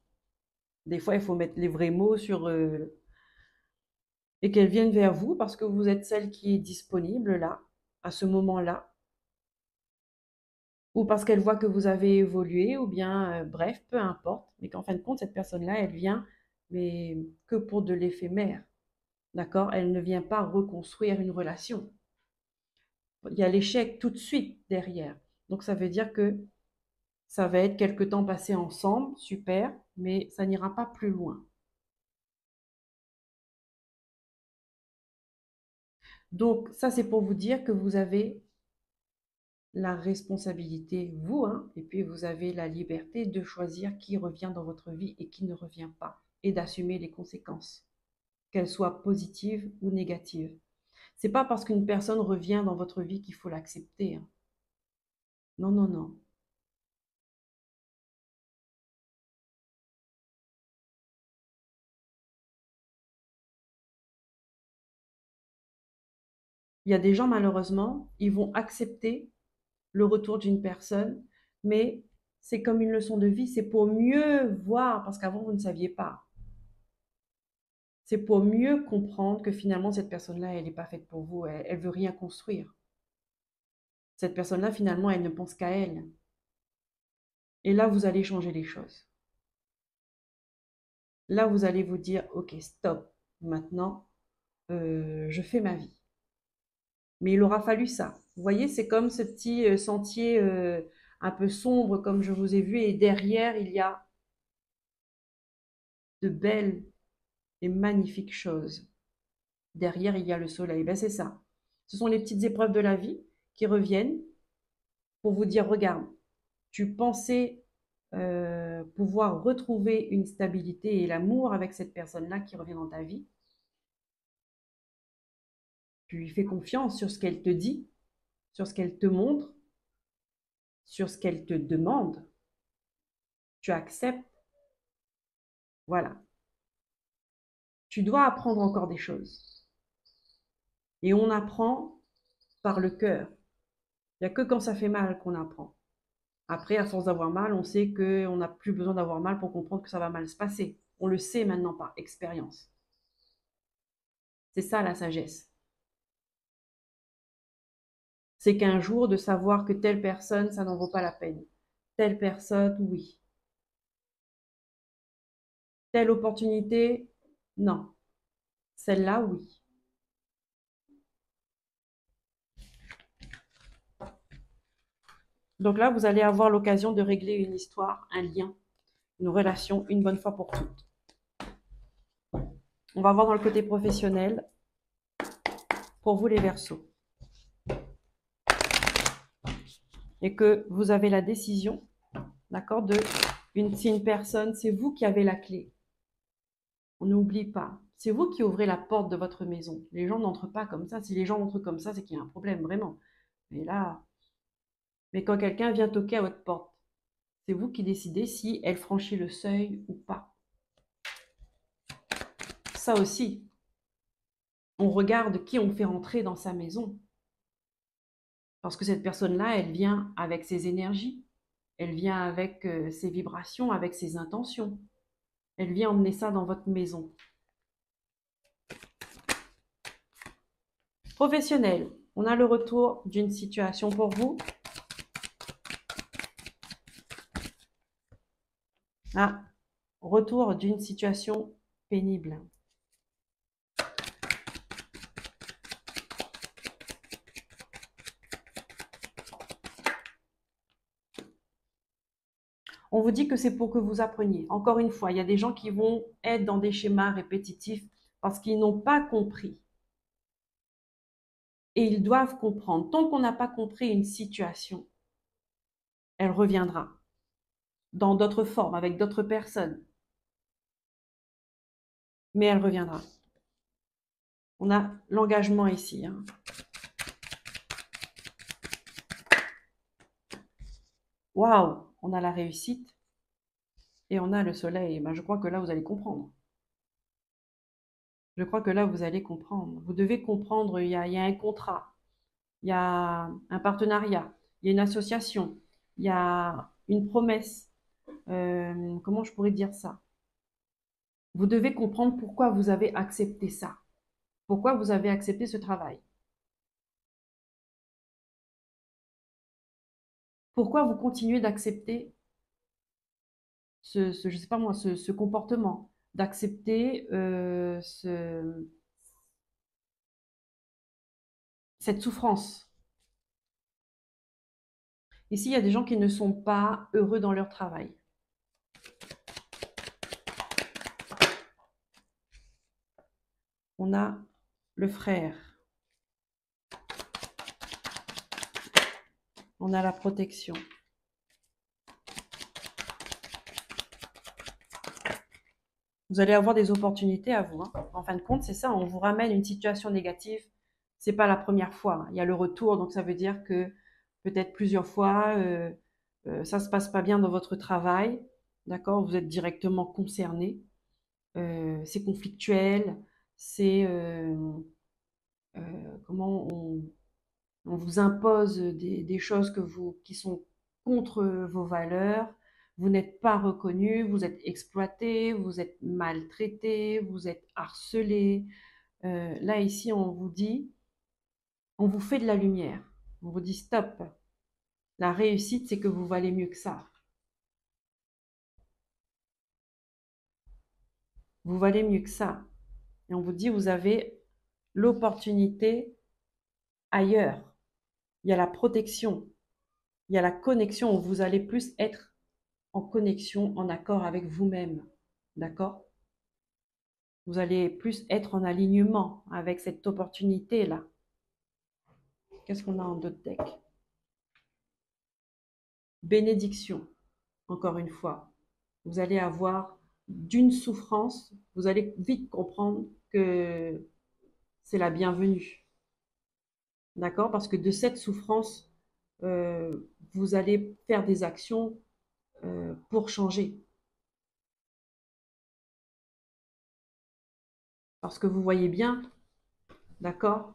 Des fois, il faut mettre les vrais mots sur... et qu'elle vienne vers vous parce que vous êtes celle qui est disponible là, à ce moment-là, ou parce qu'elle voit que vous avez évolué, ou bien, bref, peu importe, mais qu'en fin de compte, cette personne-là, elle vient, mais que pour de l'éphémère, d'accord? Elle ne vient pas reconstruire une relation. Il y a l'échec tout de suite derrière. Donc ça veut dire que ça va être quelque temps passé ensemble, super, mais ça n'ira pas plus loin. Donc ça, c'est pour vous dire que vous avez la responsabilité, vous, hein, et puis vous avez la liberté de choisir qui revient dans votre vie et qui ne revient pas, et d'assumer les conséquences, qu'elles soient positives ou négatives. C'est pas parce qu'une personne revient dans votre vie qu'il faut l'accepter, hein. Non, non, non. Il y a des gens, malheureusement, ils vont accepter le retour d'une personne, mais c'est comme une leçon de vie, c'est pour mieux voir, parce qu'avant, vous ne saviez pas. C'est pour mieux comprendre que finalement, cette personne-là, elle n'est pas faite pour vous. Elle ne veut rien construire. Cette personne-là, finalement, elle ne pense qu'à elle. Et là, vous allez changer les choses. Là, vous allez vous dire, OK, stop. Maintenant, je fais ma vie. Mais il aura fallu ça. Vous voyez, c'est comme ce petit sentier un peu sombre, comme je vous ai vu, et derrière, il y a de belles et magnifiques choses. Derrière, il y a le soleil. Ben, c'est ça. Ce sont les petites épreuves de la vie qui reviennent pour vous dire, regarde, tu pensais pouvoir retrouver une stabilité et l'amour avec cette personne-là qui revient dans ta vie. Tu lui fais confiance sur ce qu'elle te dit, sur ce qu'elle te montre, sur ce qu'elle te demande. Tu acceptes. Voilà. Tu dois apprendre encore des choses. Et on apprend par le cœur. Il n'y a que quand ça fait mal qu'on apprend. Après, à force d'avoir mal, on sait qu'on n'a plus besoin d'avoir mal pour comprendre que ça va mal se passer. On le sait maintenant par expérience. C'est ça la sagesse. C'est qu'un jour de savoir que telle personne, ça n'en vaut pas la peine. Telle personne, oui. Telle opportunité, non. Celle-là, oui. Donc là, vous allez avoir l'occasion de régler une histoire, un lien, une relation, une bonne fois pour toutes. On va voir dans le côté professionnel, pour vous les Verseaux. Et que vous avez la décision, d'accord, si une personne, c'est vous qui avez la clé. On n'oublie pas. C'est vous qui ouvrez la porte de votre maison. Les gens n'entrent pas comme ça. Si les gens entrent comme ça, c'est qu'il y a un problème, vraiment. Mais quand quelqu'un vient toquer à votre porte, c'est vous qui décidez si elle franchit le seuil ou pas. Ça aussi, on regarde qui on fait rentrer dans sa maison. Parce que cette personne-là, elle vient avec ses énergies. Elle vient avec ses vibrations, avec ses intentions. Elle vient emmener ça dans votre maison. Professionnel, on a le retour d'une situation pour vous. Ah, retour d'une situation pénible. On vous dit que c'est pour que vous appreniez. Encore une fois, il y a des gens qui vont être dans des schémas répétitifs parce qu'ils n'ont pas compris. Et ils doivent comprendre. Tant qu'on n'a pas compris une situation, elle reviendra dans d'autres formes, avec d'autres personnes. Mais elle reviendra. On a l'engagement ici. Hein. Waouh, on a la réussite et on a le soleil. Ben, je crois que là, vous allez comprendre. Je crois que là, vous allez comprendre. Vous devez comprendre, il y a un contrat, il y a un partenariat, il y a une association, il y a une promesse. Comment je pourrais dire ça? Vous devez comprendre pourquoi vous avez accepté ça. Pourquoi vous avez accepté ce travail. Pourquoi vous continuez d'accepter je sais pas moi, ce comportement, d'accepter cette souffrance. Ici, il y a des gens qui ne sont pas heureux dans leur travail. On a le frère. On a la protection. Vous allez avoir des opportunités à vous. Hein. En fin de compte, c'est ça. On vous ramène une situation négative. C'est pas la première fois. Il y a le retour, donc ça veut dire que peut-être plusieurs fois, ça se passe pas bien dans votre travail. D'accord? Vous êtes directement concerné. C'est conflictuel. C'est comment on vous impose des choses qui sont contre vos valeurs. Vous n'êtes pas reconnu, vous êtes exploité, vous êtes maltraité, vous êtes harcelé. Là, ici, on vous dit, on vous fait de la lumière. On vous dit stop. La réussite, c'est que vous valez mieux que ça. Vous valez mieux que ça. Et on vous dit, vous avez l'opportunité ailleurs. Il y a la protection, il y a la connexion où vous allez plus être en connexion, en accord avec vous-même. D'accord? Vous allez plus être en alignement avec cette opportunité-là. Qu'est-ce qu'on a en d'autres decks? Bénédiction, encore une fois. Vous allez avoir d'une souffrance, vous allez vite comprendre que c'est la bienvenue. D'accord? Parce que de cette souffrance, vous allez faire des actions pour changer. Parce que vous voyez bien, d'accord,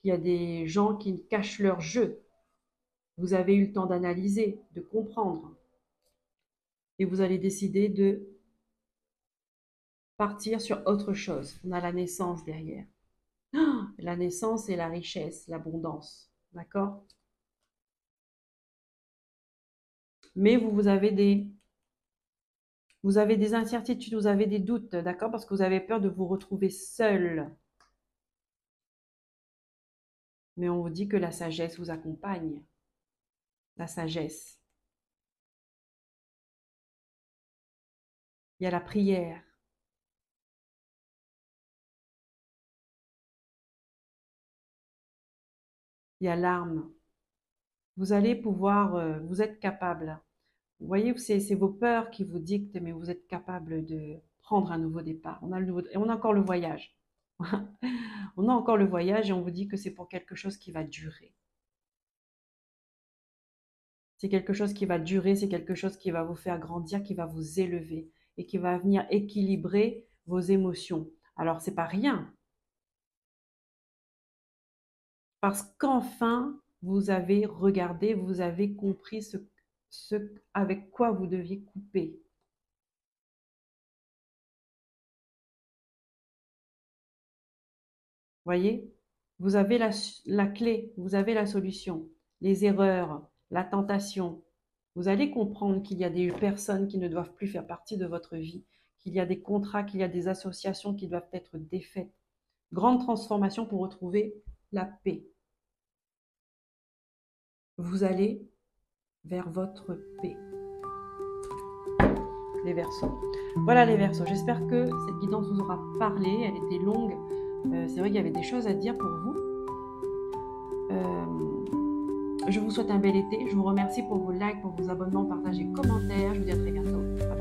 qu'il y a des gens qui cachent leur jeu. Vous avez eu le temps d'analyser, de comprendre. Et vous allez décider de partir sur autre chose. On a la naissance derrière. La naissance et la richesse, l'abondance. D'accord? Mais vous avez des incertitudes, vous avez des doutes, d'accord? Parce que vous avez peur de vous retrouver seul. Mais on vous dit que la sagesse vous accompagne. La sagesse. Il y a la prière. Il y a l'arme. Vous allez pouvoir, vous êtes capable. Vous voyez, c'est vos peurs qui vous dictent, mais vous êtes capable de prendre un nouveau départ. Et on a encore le voyage. On a encore le voyage et on vous dit que c'est pour quelque chose qui va durer. C'est quelque chose qui va durer, c'est quelque chose qui va vous faire grandir, qui va vous élever et qui va venir équilibrer vos émotions. Alors, c'est pas rien, parce qu'enfin, vous avez regardé, vous avez compris ce avec quoi vous deviez couper. Voyez, vous avez la clé, vous avez la solution. Les erreurs, la tentation. Vous allez comprendre qu'il y a des personnes qui ne doivent plus faire partie de votre vie, qu'il y a des contrats, qu'il y a des associations qui doivent être défaites. Grande transformation pour retrouver la paix. Vous allez vers votre paix. Les Verseaux. Voilà les Verseaux. J'espère que cette guidance vous aura parlé. Elle était longue. C'est vrai qu'il y avait des choses à dire pour vous. Je vous souhaite un bel été. Je vous remercie pour vos likes, pour vos abonnements, partages et commentaires. Je vous dis à très bientôt. Bye bye.